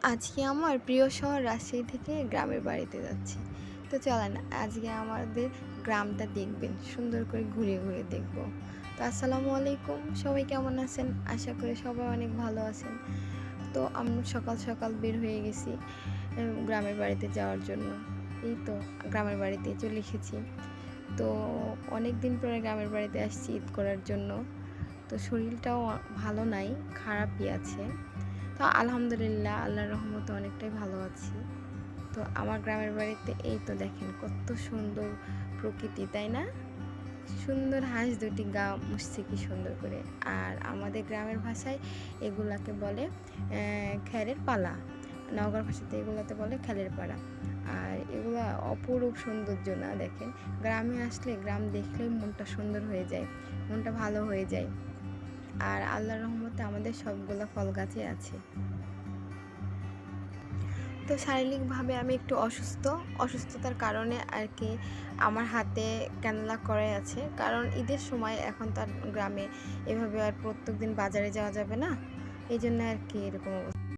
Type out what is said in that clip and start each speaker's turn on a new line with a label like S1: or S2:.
S1: আজকে আমার প্রিয় শহর রাজশাহী থেকে গ্রামের বাড়িতে যাচ্ছি। তো চলেন আজকে আমাদের গ্রামটা দেখবেন, সুন্দর করে ঘুরে ঘুরে দেখব। তো আসসালামু আলাইকুম, সবাই কেমন আছেন? আশা করি সবাই অনেক ভালো আছেন। তো আমরা সকাল সকাল বের হয়ে গেছি গ্রামের বাড়িতে যাওয়ার জন্য। এই তো গ্রামের বাড়িতে চলে এসেছি। তো অনেক দিন পরে গ্রামের বাড়িতে আসছি ঈদ করার জন্য। তো শরীরটাও ভালো নাই, খারাপই আছে। তো আলহামদুলিল্লাহ আল্লাহর রহমতে অনেকটাই ভালো আছি। তো আমার গ্রামের বাড়িতে এই তো দেখেন কত সুন্দর প্রকৃতি, তাই না? সুন্দর হাঁস দুটি গা মুছছে কি সুন্দর করে। আর আমাদের গ্রামের ভাষায় এগুলাকে বলে খ্যারের পালা, নওগাঁর ভাষাতে এগুলোতে বলে খ্যালের পাড়া। আর এগুলো অপরূপ সৌন্দর্য, না দেখেন, গ্রামে আসলে গ্রাম দেখলেই মনটা সুন্দর হয়ে যায়, মনটা ভালো হয়ে যায়। আর আল্লাহর রহমতে আমাদের সবগুলো ফল গাছে আছে। তো শারীরিকভাবে আমি একটু অসুস্থতার কারণে আর কি আমার হাতে ক্যানলা করে আছে, কারণ ঈদের সময় এখন তার গ্রামে এভাবে আর প্রত্যেক দিন বাজারে যাওয়া যাবে না, এই জন্য আর কি এরকম অবস্থা।